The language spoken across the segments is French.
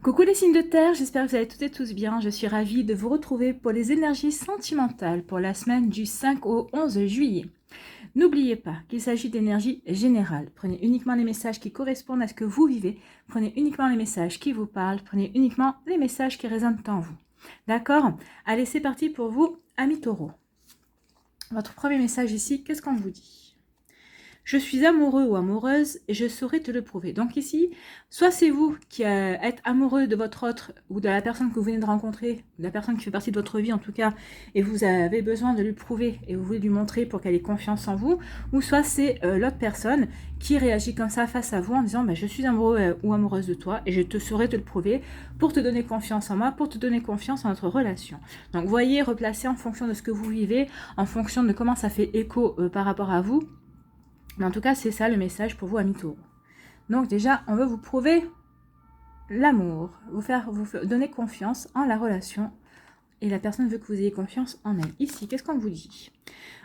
Coucou les signes de terre, j'espère que vous allez toutes et tous bien. Je suis ravie de vous retrouver pour les énergies sentimentales pour la semaine du 5 au 11 juillet. N'oubliez pas qu'il s'agit d'énergie générale. Prenez uniquement les messages qui correspondent à ce que vous vivez. Prenez uniquement les messages qui vous parlent. Prenez uniquement les messages qui résonnent en vous. D'accord? Allez, c'est parti pour vous, amis taureaux. Votre premier message ici, qu'est-ce qu'on vous dit? Je suis amoureux ou amoureuse et je saurai te le prouver. Donc ici, soit c'est vous qui êtes amoureux de votre autre ou de la personne que vous venez de rencontrer, de la personne qui fait partie de votre vie en tout cas, et vous avez besoin de lui prouver et vous voulez lui montrer pour qu'elle ait confiance en vous, ou soit c'est l'autre personne qui réagit comme ça face à vous en disant je suis amoureux ou amoureuse de toi et je te saurai te le prouver pour te donner confiance en moi, pour te donner confiance en notre relation. Donc voyez, replacez en fonction de ce que vous vivez, en fonction de comment ça fait écho par rapport à vous. Mais en tout cas, c'est ça le message pour vous, amis taureaux. Donc déjà, on veut vous prouver l'amour, vous donner confiance en la relation. Et la personne veut que vous ayez confiance en elle. Ici, qu'est-ce qu'on vous dit?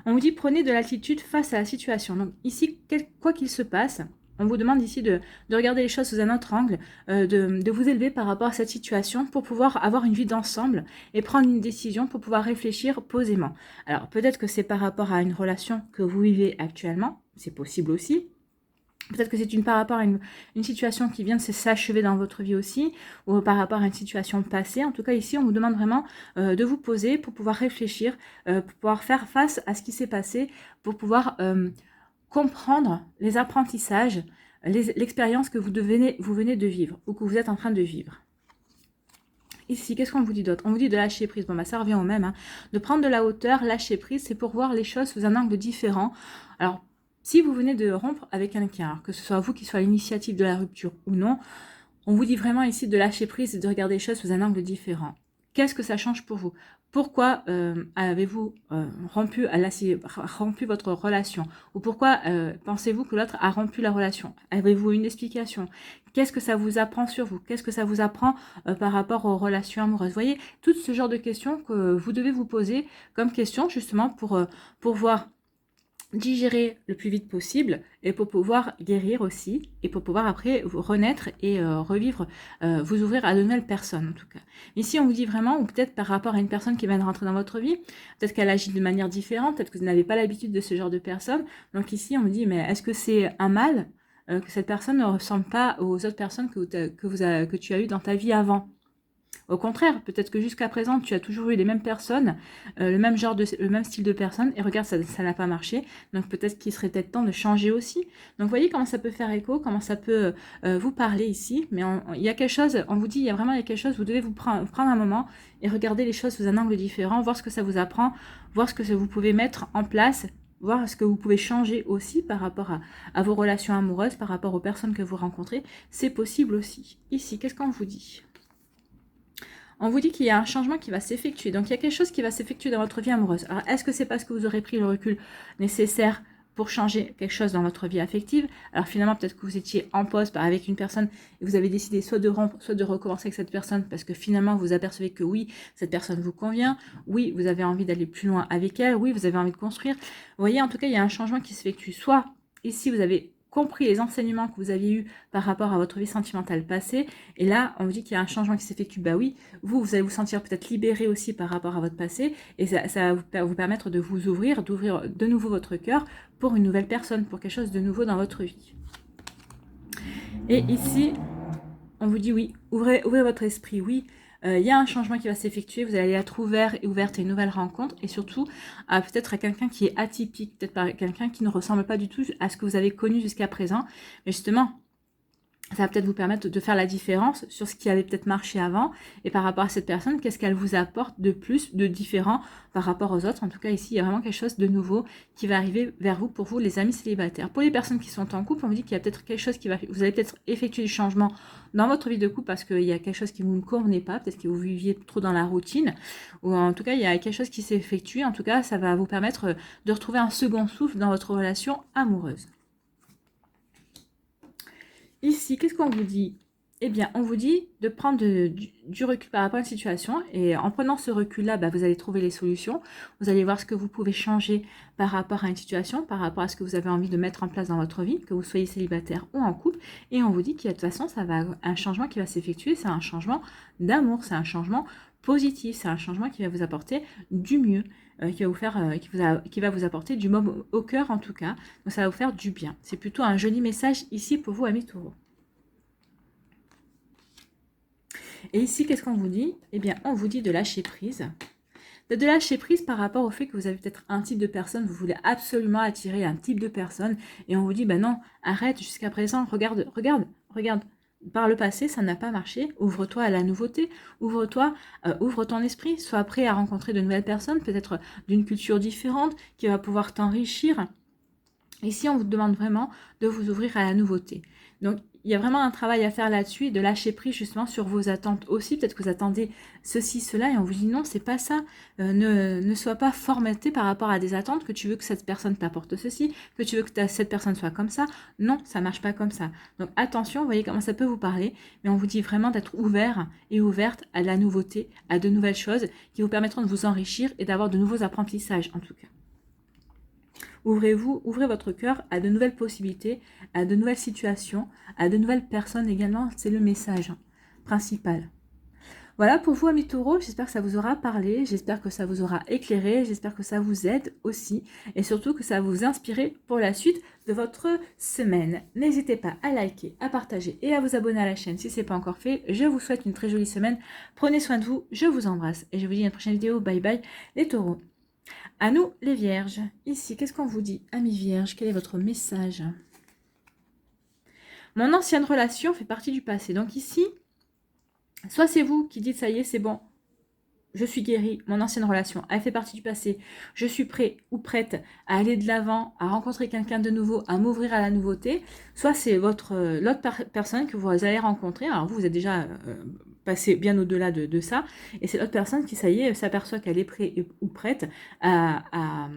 On vous dit, prenez de l'attitude face à la situation. Donc ici, quoi qu'il se passe, on vous demande ici de regarder les choses sous un autre angle, de vous élever par rapport à cette situation pour pouvoir avoir une vie d'ensemble et prendre une décision pour pouvoir réfléchir posément. Alors peut-être que c'est par rapport à une relation que vous vivez actuellement, c'est possible aussi. Peut-être que c'est par rapport à une situation qui vient de s'achever dans votre vie aussi, ou par rapport à une situation passée. En tout cas, ici, on vous demande vraiment de vous poser pour pouvoir réfléchir, pour pouvoir faire face à ce qui s'est passé, pour pouvoir comprendre les apprentissages, l'expérience que vous venez de vivre, ou que vous êtes en train de vivre. Ici, qu'est-ce qu'on vous dit d'autre? On vous dit de lâcher prise. Bon, ça revient au même. Hein. De prendre de la hauteur, lâcher prise, c'est pour voir les choses sous un angle différent. Alors, si vous venez de rompre avec quelqu'un, que ce soit vous qui soit à l'initiative de la rupture ou non, on vous dit vraiment ici de lâcher prise et de regarder les choses sous un angle différent. Qu'est-ce que ça change pour vous? Pourquoi avez-vous rompu votre relation? Ou pourquoi pensez-vous que l'autre a rompu la relation? Avez-vous une explication? Qu'est-ce que ça vous apprend sur vous? Qu'est-ce que ça vous apprend par rapport aux relations amoureuses? Vous voyez, tout ce genre de questions que vous devez vous poser comme question justement pour voir digérer le plus vite possible et pour pouvoir guérir aussi et pour pouvoir après vous renaître et revivre, vous ouvrir à de nouvelles personnes en tout cas. Ici on vous dit vraiment, ou peut-être par rapport à une personne qui vient de rentrer dans votre vie, peut-être qu'elle agit de manière différente, peut-être que vous n'avez pas l'habitude de ce genre de personne, donc ici on vous dit mais est-ce que c'est un mal que cette personne ne ressemble pas aux autres personnes que tu as eues dans ta vie avant? Au contraire, peut-être que jusqu'à présent, tu as toujours eu les mêmes personnes, le même style de personnes, et regarde, ça n'a pas marché. Donc peut-être qu'il serait peut-être temps de changer aussi. Donc vous voyez comment ça peut faire écho, comment ça peut vous parler ici. Mais il y a quelque chose, on vous dit, il y a quelque chose, vous devez vous prendre un moment et regarder les choses sous un angle différent, voir ce que ça vous apprend, voir ce que vous pouvez mettre en place, voir ce que vous pouvez changer aussi par rapport à vos relations amoureuses, par rapport aux personnes que vous rencontrez. C'est possible aussi. Ici, qu'est-ce qu'on vous dit ? On vous dit qu'il y a un changement qui va s'effectuer. Donc, il y a quelque chose qui va s'effectuer dans votre vie amoureuse. Alors, est-ce que c'est parce que vous aurez pris le recul nécessaire pour changer quelque chose dans votre vie affective? Alors, finalement, peut-être que vous étiez en pause avec une personne et vous avez décidé soit de rompre, soit de recommencer avec cette personne parce que finalement, vous apercevez que oui, cette personne vous convient. Oui, vous avez envie d'aller plus loin avec elle. Oui, vous avez envie de construire. Vous voyez, en tout cas, il y a un changement qui s'effectue. Soit, ici, vous avez compris les enseignements que vous aviez eus par rapport à votre vie sentimentale passée. Et là, on vous dit qu'il y a un changement qui s'effectue. Bah oui, vous allez vous sentir peut-être libéré aussi par rapport à votre passé. Et ça va vous permettre de vous ouvrir, d'ouvrir de nouveau votre cœur pour une nouvelle personne, pour quelque chose de nouveau dans votre vie. Et ici, on vous dit oui, ouvrez votre esprit, oui. Il y a un changement qui va s'effectuer, vous allez être ouverte à une nouvelle rencontre et surtout peut-être à quelqu'un qui est atypique, peut-être quelqu'un qui ne ressemble pas du tout à ce que vous avez connu jusqu'à présent. Mais justement, ça va peut-être vous permettre de faire la différence sur ce qui avait peut-être marché avant et par rapport à cette personne, qu'est-ce qu'elle vous apporte de plus, de différent par rapport aux autres. En tout cas, ici, il y a vraiment quelque chose de nouveau qui va arriver vers vous, pour vous, les amis célibataires. Pour les personnes qui sont en couple, on vous dit qu'il y a peut-être quelque chose vous allez peut-être effectuer du changement dans votre vie de couple parce qu'il y a quelque chose qui vous ne convenait pas, peut-être que vous viviez trop dans la routine, ou en tout cas, il y a quelque chose qui s'est effectué. En tout cas, ça va vous permettre de retrouver un second souffle dans votre relation amoureuse. Ici, qu'est-ce qu'on vous dit? eh bien, on vous dit de prendre du recul par rapport à une situation. Et en prenant ce recul-là, vous allez trouver les solutions. Vous allez voir ce que vous pouvez changer par rapport à une situation, par rapport à ce que vous avez envie de mettre en place dans votre vie, que vous soyez célibataire ou en couple. Et on vous dit qu'il y a de toute façon, un changement qui va s'effectuer. C'est un changement d'amour, c'est un changement positif, c'est un changement qui va vous apporter du mieux. Qui va vous faire, qui va vous apporter du baume au cœur en tout cas. Donc ça va vous faire du bien. C'est plutôt un joli message ici pour vous, amis taureaux. Et ici, qu'est-ce qu'on vous dit? Eh bien, on vous dit de lâcher prise. De lâcher prise par rapport au fait que vous avez peut-être un type de personne, vous voulez absolument attirer un type de personne, et on vous dit, non, arrête, jusqu'à présent, regarde. Par le passé, ça n'a pas marché. Ouvre-toi à la nouveauté. Ouvre-toi, ouvre ton esprit. Sois prêt à rencontrer de nouvelles personnes, peut-être d'une culture différente, qui va pouvoir t'enrichir. Ici, on vous demande vraiment de vous ouvrir à la nouveauté. Donc, il y a vraiment un travail à faire là-dessus et de lâcher prise justement sur vos attentes aussi. Peut-être que vous attendez ceci, cela et on vous dit non, c'est pas ça. Ne sois pas formaté par rapport à des attentes, que tu veux que cette personne t'apporte ceci, que tu veux que cette personne soit comme ça. Non, ça marche pas comme ça. Donc attention, vous voyez comment ça peut vous parler, mais on vous dit vraiment d'être ouvert et ouverte à la nouveauté, à de nouvelles choses qui vous permettront de vous enrichir et d'avoir de nouveaux apprentissages en tout cas. Ouvrez votre cœur à de nouvelles possibilités, à de nouvelles situations, à de nouvelles personnes également. C'est le message principal. Voilà pour vous, amis taureaux. J'espère que ça vous aura parlé. J'espère que ça vous aura éclairé. J'espère que ça vous aide aussi. Et surtout que ça va vous inspirer pour la suite de votre semaine. N'hésitez pas à liker, à partager et à vous abonner à la chaîne si ce n'est pas encore fait. Je vous souhaite une très jolie semaine. Prenez soin de vous. Je vous embrasse. Et je vous dis à une prochaine vidéo. Bye bye les taureaux. À nous, les vierges. Ici, qu'est-ce qu'on vous dit, amis vierges? Quel est votre message? Mon ancienne relation fait partie du passé. Donc ici, soit c'est vous qui dites, ça y est, c'est bon, je suis guérie, mon ancienne relation, elle fait partie du passé. Je suis prêt ou prête à aller de l'avant, à rencontrer quelqu'un de nouveau, à m'ouvrir à la nouveauté. Soit c'est l'autre personne que vous allez rencontrer. Alors vous êtes déjà passé bien au-delà de ça. Et c'est l'autre personne qui, ça y est, s'aperçoit qu'elle est prête ou prête à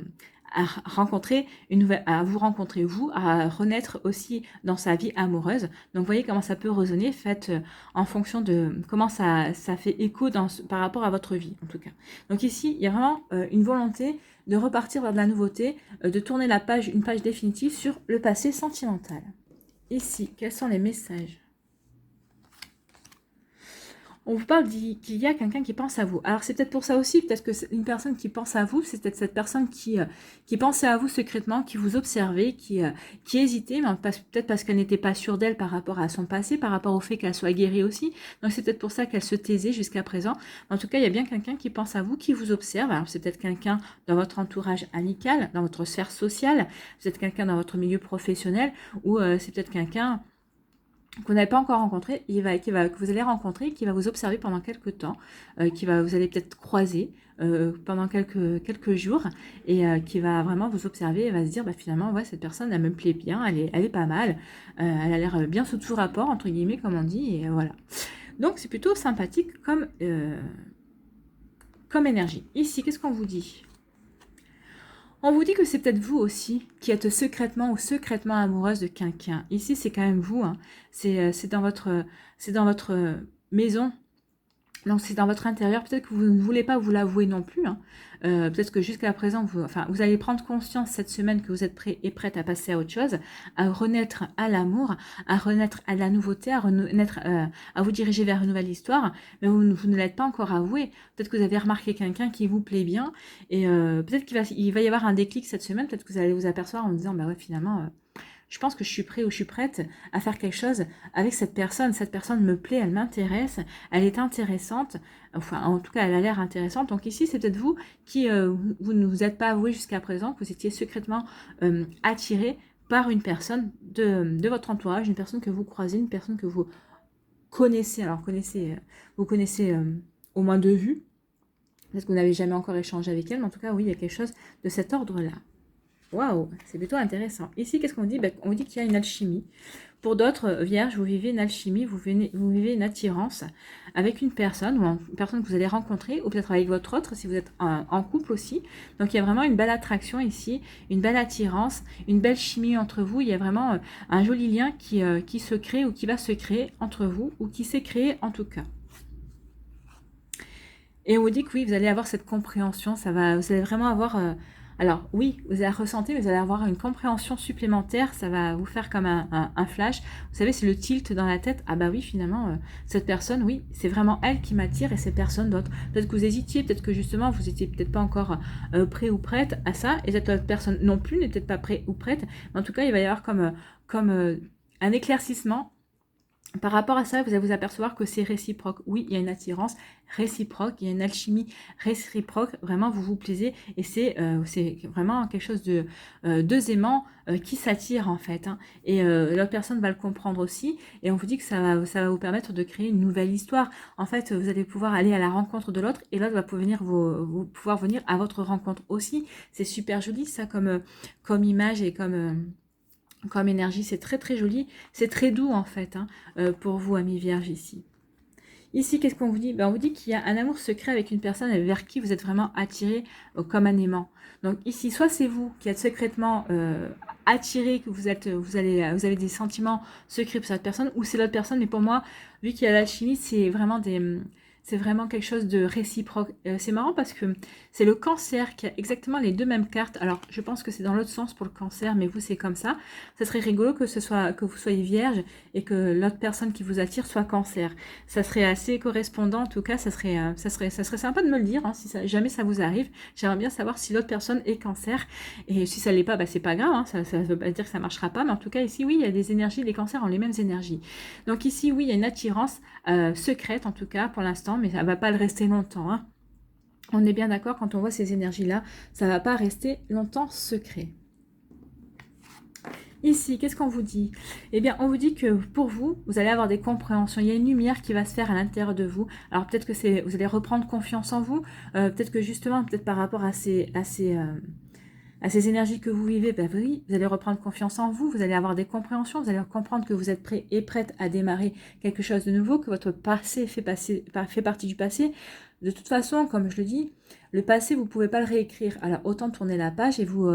rencontrer à vous rencontrer vous, à renaître aussi dans sa vie amoureuse. Donc vous voyez comment ça peut résonner, faites en fonction de comment ça fait écho par rapport à votre vie en tout cas. Donc ici, il y a vraiment une volonté de repartir vers de la nouveauté, de tourner une page définitive sur le passé sentimental. Ici, quels sont les messages? On vous parle qu'il y a quelqu'un qui pense à vous. Alors c'est peut-être pour ça aussi, peut-être que une personne qui pense à vous, c'est peut-être cette personne qui pensait à vous secrètement, qui vous observait, qui hésitait, mais peut-être parce qu'elle n'était pas sûre d'elle par rapport à son passé, par rapport au fait qu'elle soit guérie aussi. Donc c'est peut-être pour ça qu'elle se taisait jusqu'à présent. En tout cas, il y a bien quelqu'un qui pense à vous, qui vous observe. Alors c'est peut-être quelqu'un dans votre entourage amical, dans votre sphère sociale, c'est peut-être quelqu'un dans votre milieu professionnel, ou c'est peut-être quelqu'un que vous n'avez pas encore rencontré, que vous allez rencontrer, qui va vous observer pendant quelques temps, vous allez peut-être croiser pendant quelques jours, et qui va vraiment vous observer et va se dire, finalement, ouais, cette personne, elle me plaît bien, elle est pas mal, elle a l'air bien sous tout rapport, entre guillemets, comme on dit, et voilà. Donc, c'est plutôt sympathique comme énergie. Ici, qu'est-ce qu'on vous dit ? On vous dit que c'est peut-être vous aussi qui êtes secrètement ou secrètement amoureuse de quelqu'un. Ici, c'est quand même vous. Hein. C'est dans votre maison. Donc, c'est dans votre intérieur. Peut-être que vous ne voulez pas vous l'avouer non plus. Hein. Peut-être que jusqu'à présent, vous allez prendre conscience cette semaine que vous êtes prêt et prête à passer à autre chose, à renaître à l'amour, à renaître à la nouveauté, à vous diriger vers une nouvelle histoire. Mais vous ne l'êtes pas encore avoué. Peut-être que vous avez remarqué quelqu'un qui vous plaît bien. Et peut-être qu'il va y avoir un déclic cette semaine. Peut-être que vous allez vous apercevoir en vous disant, ouais, finalement... je pense que je suis prêt ou je suis prête à faire quelque chose avec cette personne. Cette personne me plaît, elle m'intéresse, elle est intéressante. Enfin, en tout cas, elle a l'air intéressante. Donc ici, c'est peut-être vous qui vous ne vous êtes pas avoué jusqu'à présent, que vous étiez secrètement attiré par une personne de votre entourage, une personne que vous croisez, une personne que vous connaissez. Alors, vous connaissez au moins de vue. Peut-être que vous n'avez jamais encore échangé avec elle, mais en tout cas, oui, il y a quelque chose de cet ordre-là. Waouh, c'est plutôt intéressant. Ici, qu'est-ce qu'on dit? Ben, on dit qu'il y a une alchimie. Pour d'autres vierges, vous vivez une alchimie, vous vivez une attirance avec une personne, ou une personne que vous allez rencontrer, ou peut-être avec votre autre, si vous êtes en couple aussi. Donc il y a vraiment une belle attraction ici, une belle attirance, une belle chimie entre vous. Il y a vraiment un joli lien qui se crée ou qui va se créer entre vous, ou qui s'est créé en tout cas. Et on vous dit que oui, vous allez avoir cette compréhension, vous allez vraiment avoir... alors oui, vous allez ressentir, mais vous allez avoir une compréhension supplémentaire, ça va vous faire comme un flash. Vous savez, c'est le tilt dans la tête. Ah bah oui, finalement, cette personne, oui, c'est vraiment elle qui m'attire et c'est personne d'autre. Peut-être que vous hésitiez, peut-être que justement, vous étiez peut-être pas encore prêt ou prête à ça, et cette autre personne non plus n'est peut-être pas prêt ou prête. Mais en tout cas, il va y avoir comme un éclaircissement. Par rapport à ça, vous allez vous apercevoir que c'est réciproque. Oui, il y a une attirance réciproque, il y a une alchimie réciproque. Vraiment, vous vous plaisez et c'est vraiment quelque chose de deux aimants qui s'attirent en fait. Hein. Et l'autre personne va le comprendre aussi. Et on vous dit que ça va vous permettre de créer une nouvelle histoire. En fait, vous allez pouvoir aller à la rencontre de l'autre et l'autre va pouvoir venir à votre rencontre aussi. C'est super joli ça comme image et comme énergie, c'est très très joli, c'est très doux en fait hein, pour vous amis vierges ici. Ici, qu'est-ce qu'on vous dit? Ben, on vous dit qu'il y a un amour secret avec une personne vers qui vous êtes vraiment attiré comme un aimant. Donc ici, soit c'est vous qui êtes secrètement attiré, que vous avez des sentiments secrets pour cette personne, ou c'est l'autre personne, mais pour moi, vu qu'il y a l'alchimie, c'est vraiment quelque chose de réciproque. C'est marrant parce que c'est le cancer qui a exactement les deux mêmes cartes. Alors, je pense que c'est dans l'autre sens pour le cancer, mais vous, c'est comme ça. Ça serait rigolo que vous soyez vierge et que l'autre personne qui vous attire soit cancer. Ça serait assez correspondant. En tout cas, ça serait sympa de me le dire, hein, si jamais ça vous arrive. J'aimerais bien savoir si l'autre personne est cancer. Et si ça ne l'est pas, bah, c'est pas grave. Hein, ça ne veut pas dire que ça ne marchera pas. Mais en tout cas, ici, oui, il y a des énergies. Les cancers ont les mêmes énergies. Donc ici, oui, il y a une attirance secrète, en tout cas, pour l'instant. Mais ça ne va pas le rester longtemps. Hein. On est bien d'accord, quand on voit ces énergies-là, ça ne va pas rester longtemps secret. Ici, qu'est-ce qu'on vous dit? Eh bien, on vous dit que pour vous, vous allez avoir des compréhensions. Il y a une lumière qui va se faire à l'intérieur de vous. Alors peut-être que vous allez reprendre confiance en vous. Peut-être que justement, peut-être par rapport à ces énergies que vous vivez, ben oui, vous allez reprendre confiance en vous, vous allez avoir des compréhensions, vous allez comprendre que vous êtes prêt et prête à démarrer quelque chose de nouveau, que votre passé fait partie du passé. De toute façon, comme je le dis, le passé, vous ne pouvez pas le réécrire. Alors, autant tourner la page et vous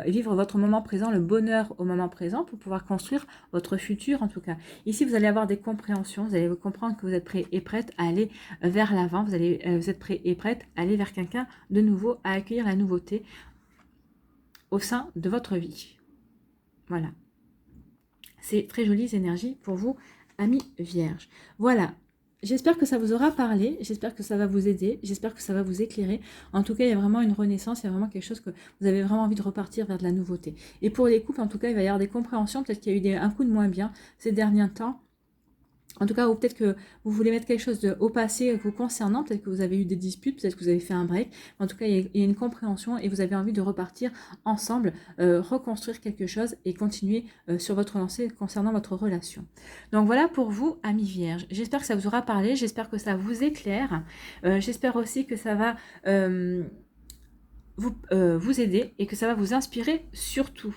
vivre votre moment présent, le bonheur au moment présent pour pouvoir construire votre futur, en tout cas. Ici, vous allez avoir des compréhensions, vous allez comprendre que vous êtes prêt et prête à aller vers l'avant, vous êtes prêt et prête à aller vers quelqu'un de nouveau, à accueillir la nouveauté au sein de votre vie. Voilà. C'est très jolies énergies pour vous, amis vierges. Voilà. J'espère que ça vous aura parlé, j'espère que ça va vous aider, j'espère que ça va vous éclairer. En tout cas, il y a vraiment une renaissance, il y a vraiment quelque chose que vous avez vraiment envie de repartir vers de la nouveauté. Et pour les couples, en tout cas, il va y avoir des compréhensions, peut-être qu'il y a eu un coup de moins bien ces derniers temps. En tout cas, ou peut-être que vous voulez mettre quelque chose au passé vous concernant, peut-être que vous avez eu des disputes, peut-être que vous avez fait un break. En tout cas, il y a une compréhension et vous avez envie de repartir ensemble, reconstruire quelque chose et continuer sur votre lancée concernant votre relation. Donc voilà pour vous, amis vierges. J'espère que ça vous aura parlé, j'espère que ça vous éclaire. J'espère aussi que ça va vous aider et que ça va vous inspirer surtout.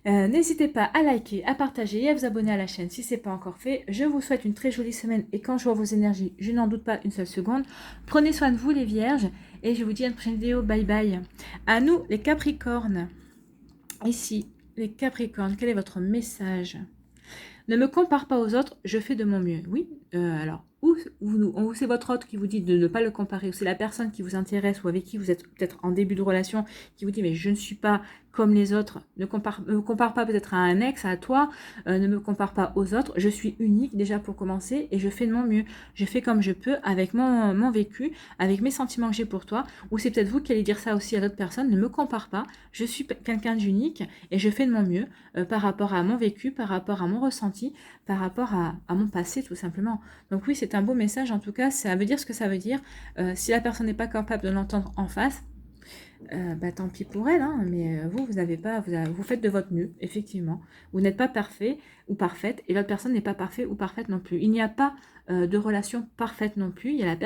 N'hésitez pas à liker, à partager et à vous abonner à la chaîne si ce n'est pas encore fait. Je vous souhaite une très jolie semaine et quand je vois vos énergies, je n'en doute pas une seule seconde. Prenez soin de vous les vierges et je vous dis à une prochaine vidéo. Bye bye. À nous les capricornes. Ici, les capricornes, quel est votre message? Ne me compare pas aux autres, je fais de mon mieux. Oui, alors, ou c'est votre autre qui vous dit de ne pas le comparer, ou c'est la personne qui vous intéresse ou avec qui vous êtes peut-être en début de relation qui vous dit mais je ne suis pas comme les autres, ne me compare pas peut-être à un ex, à toi, ne me compare pas aux autres, je suis unique déjà pour commencer et je fais de mon mieux. Je fais comme je peux avec mon vécu, avec mes sentiments que j'ai pour toi, ou c'est peut-être vous qui allez dire ça aussi à d'autres personnes, ne me compare pas, je suis quelqu'un d'unique et je fais de mon mieux par rapport à mon vécu, par rapport à mon ressenti, par rapport à mon passé tout simplement. Donc oui, c'est un beau message en tout cas, ça veut dire ce que ça veut dire. Si la personne n'est pas capable de l'entendre en face, tant pis pour elle, hein, mais vous n'avez pas, vous faites de votre mieux, effectivement. Vous n'êtes pas parfait ou parfaite, et l'autre personne n'est pas parfait ou parfaite non plus. Il n'y a pas de relation parfaite non plus. Il y a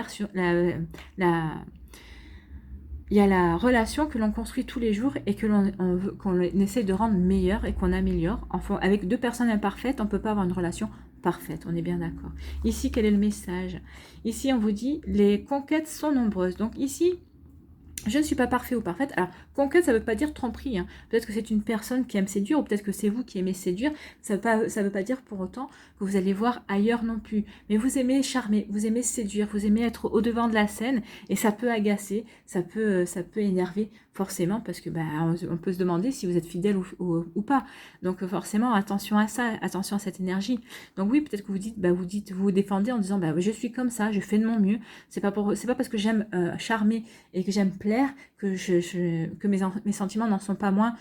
il y a la relation que l'on construit tous les jours et que qu'on essaie de rendre meilleure et qu'on améliore. Enfin, avec deux personnes imparfaites, on ne peut pas avoir une relation parfaite, on est bien d'accord. Ici, quel est le message? Ici, on vous dit, les conquêtes sont nombreuses. Donc ici, je ne suis pas parfait ou parfaite. Alors, conquête, ça ne veut pas dire tromperie. Hein. Peut-être que c'est une personne qui aime séduire, ou peut-être que c'est vous qui aimez séduire. Ça ne veut pas dire pour autant que vous allez voir ailleurs non plus. Mais vous aimez charmer, vous aimez séduire, vous aimez être au-devant de la scène, et ça peut agacer, ça peut énerver forcément, parce que on peut se demander si vous êtes fidèle ou pas. Donc forcément, attention à ça, attention à cette énergie. Donc oui, peut-être que vous dites, vous vous défendez en disant, je suis comme ça, je fais de mon mieux. C'est pas parce que j'aime charmer et que j'aime plaire que mes sentiments n'en sont pas moins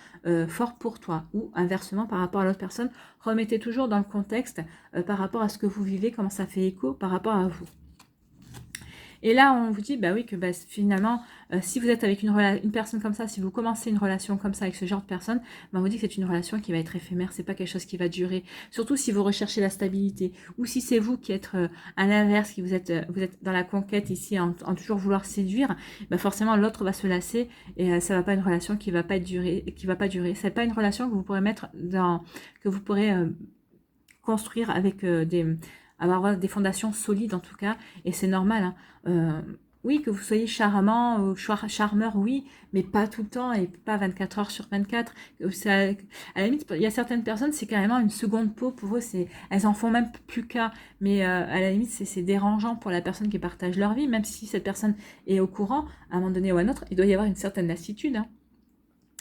forts pour toi. Ou inversement, par rapport à l'autre personne, remettez toujours dans le contexte par rapport à ce que vous vivez, comment ça fait écho par rapport à vous. Et là, on vous dit, oui, que finalement, si vous êtes avec une personne comme ça, si vous commencez une relation comme ça avec ce genre de personne, on vous dit que c'est une relation qui va être éphémère, c'est pas quelque chose qui va durer. Surtout si vous recherchez la stabilité, ou si c'est vous qui êtes à l'inverse, qui vous êtes dans la conquête ici, en toujours vouloir séduire, forcément l'autre va se lasser et ça va pas être une relation qui va pas durer. C'est pas une relation que vous pourrez mettre que vous pourrez construire avec avoir des fondations solides en tout cas, et c'est normal. Hein. Oui, que vous soyez charmant ou charmeur, oui, mais pas tout le temps et pas 24 heures sur 24. Ça, à la limite, il y a certaines personnes, c'est carrément une seconde peau pour eux, elles en font même plus qu'à, mais à la limite, c'est dérangeant pour la personne qui partage leur vie, même si cette personne est au courant, à un moment donné ou à un autre, il doit y avoir une certaine lassitude. Hein.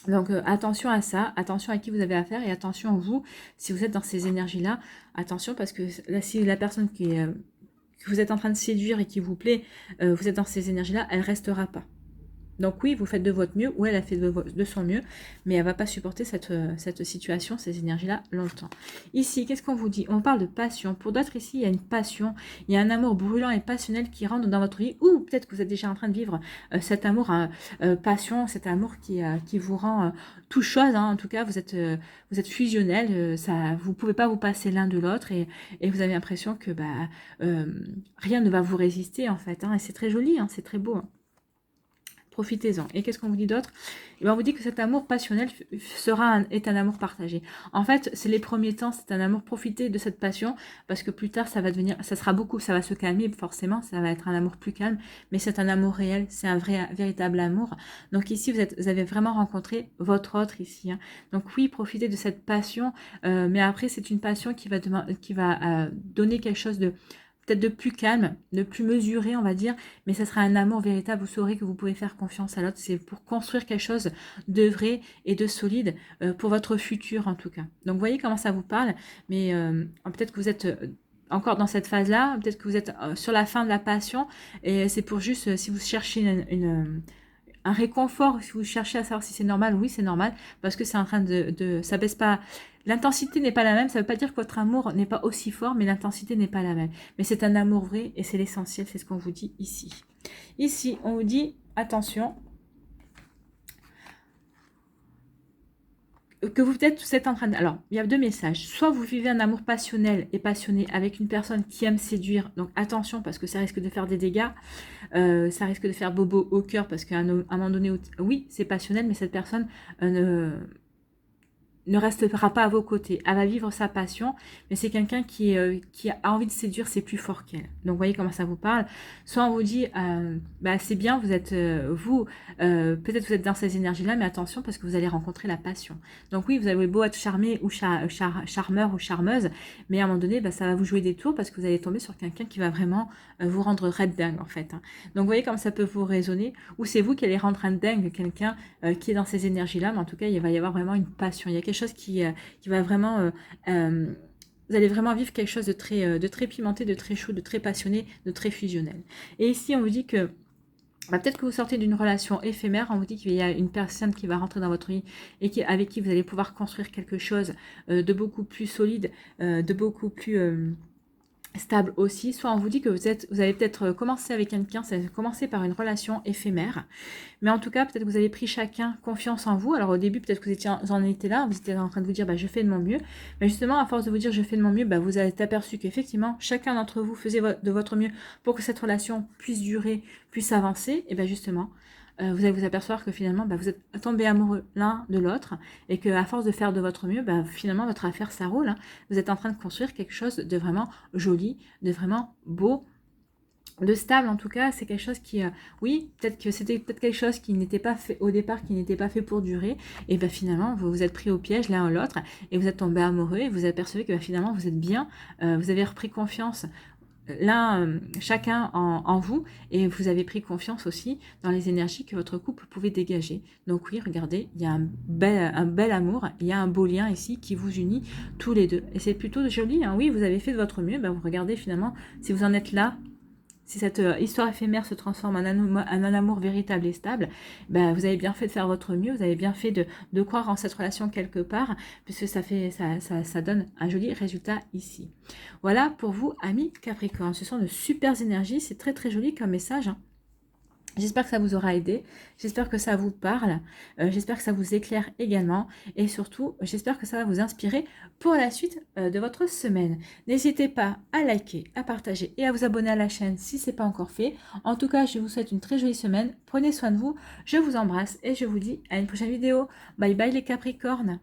Donc attention à ça, attention à qui vous avez affaire et attention à vous, si vous êtes dans ces énergies-là, attention parce que là, si la personne que vous êtes en train de séduire et qui vous plaît, vous êtes dans ces énergies-là, elle restera pas. Donc oui, vous faites de votre mieux, ou elle a fait de son mieux, mais elle va pas supporter cette situation, ces énergies-là, longtemps. Ici, qu'est-ce qu'on vous dit? On parle de passion. Pour d'autres, ici, il y a une passion, il y a un amour brûlant et passionnel qui rentre dans votre vie, ou peut-être que vous êtes déjà en train de vivre cet amour, passion, cet amour qui vous rend tout chose. Hein. En tout cas, vous êtes fusionnel, vous pouvez pas vous passer l'un de l'autre, et vous avez l'impression que rien ne va vous résister, en fait. Hein. Et c'est très joli, hein, c'est très beau. Hein. Profitez-en. Et qu'est-ce qu'on vous dit d'autre? On vous dit que cet amour passionnel est un amour partagé. En fait, c'est les premiers temps, c'est un amour, profitez de cette passion, parce que plus tard, ça va se calmer, forcément, ça va être un amour plus calme, mais c'est un amour réel, c'est un véritable amour. Donc ici, vous avez vraiment rencontré votre autre ici. Hein. Donc oui, profitez de cette passion, mais après, c'est une passion qui va donner quelque chose de peut-être de plus calme, de plus mesuré, on va dire, mais ça sera un amour véritable. Vous saurez que vous pouvez faire confiance à l'autre. C'est pour construire quelque chose de vrai et de solide pour votre futur, en tout cas. Donc, vous voyez comment ça vous parle, mais peut-être que vous êtes encore dans cette phase-là, peut-être que vous êtes sur la fin de la passion, et c'est pour juste, si vous cherchez un réconfort, si vous cherchez à savoir si c'est normal, oui, c'est normal, parce que c'est en train ça baisse pas. L'intensité n'est pas la même, ça ne veut pas dire que votre amour n'est pas aussi fort, mais l'intensité n'est pas la même. Mais c'est un amour vrai et c'est l'essentiel, c'est ce qu'on vous dit ici. Ici, on vous dit, attention, que vous êtes en train de... Alors, il y a deux messages. Soit vous vivez un amour passionnel et passionné avec une personne qui aime séduire, donc attention parce que ça risque de faire des dégâts, ça risque de faire bobo au cœur parce qu'à un moment donné, oui, c'est passionnel, mais cette personne ne restera pas à vos côtés. Elle va vivre sa passion, mais c'est quelqu'un qui a envie de séduire, c'est plus fort qu'elle. Donc, vous voyez comment ça vous parle. Soit on vous dit, c'est bien, vous êtes, peut-être vous êtes dans ces énergies-là, mais attention, parce que vous allez rencontrer la passion. Donc oui, vous avez beau être charmé ou charmeur ou charmeuse, mais à un moment donné, ça va vous jouer des tours, parce que vous allez tomber sur quelqu'un qui va vraiment vous rendre red dingue, en fait. Hein. Donc, vous voyez comment ça peut vous résonner, ou c'est vous qui allez rendre red dingue quelqu'un qui est dans ces énergies-là, mais en tout cas, il va y avoir vraiment une passion. Il y a quelque chose qui va vraiment... vous allez vraiment vivre quelque chose de très pimenté, de très chaud, de très passionné, de très fusionnel. Et ici, on vous dit que peut-être que vous sortez d'une relation éphémère, on vous dit qu'il y a une personne qui va rentrer dans votre vie et avec qui vous allez pouvoir construire quelque chose de beaucoup plus solide, de beaucoup plus... stable aussi, soit on vous dit que vous avez peut-être commencé avec quelqu'un, ça a commencé par une relation éphémère, mais en tout cas, peut-être que vous avez pris chacun confiance en vous. Alors au début, peut-être que vous en étiez là, vous étiez en train de vous dire, je fais de mon mieux, mais justement, à force de vous dire, je fais de mon mieux, vous avez aperçu qu'effectivement, chacun d'entre vous faisait de votre mieux pour que cette relation puisse durer, puisse avancer, et bien justement, vous allez vous apercevoir que finalement, vous êtes tombés amoureux l'un de l'autre et que à force de faire de votre mieux, finalement, votre affaire, ça roule. Hein. Vous êtes en train de construire quelque chose de vraiment joli, de vraiment beau, de stable en tout cas. C'est quelque chose qui, oui, peut-être que c'était peut-être quelque chose qui n'était pas fait au départ, qui n'était pas fait pour durer, et finalement vous vous êtes pris au piège l'un ou l'autre, et vous êtes tombés amoureux, et vous apercevez que finalement vous êtes bien, vous avez repris confiance l'un, chacun en vous, et vous avez pris confiance aussi dans les énergies que votre couple pouvait dégager. Donc oui, regardez, il y a un bel amour, il y a un beau lien ici qui vous unit tous les deux, et c'est plutôt joli, hein. Oui, vous avez fait de votre mieux, vous regardez finalement, si vous en êtes là, si cette histoire éphémère se transforme en un amour véritable et stable, vous avez bien fait de faire votre mieux, vous avez bien fait de croire en cette relation quelque part, puisque ça donne un joli résultat ici. Voilà pour vous, amis Capricorne. Ce sont de super énergies, c'est très très joli comme message, hein. J'espère que ça vous aura aidé, j'espère que ça vous parle, j'espère que ça vous éclaire également, et surtout, j'espère que ça va vous inspirer pour la suite de votre semaine. N'hésitez pas à liker, à partager et à vous abonner à la chaîne si ce n'est pas encore fait. En tout cas, je vous souhaite une très jolie semaine, prenez soin de vous, je vous embrasse et je vous dis à une prochaine vidéo. Bye bye les Capricornes.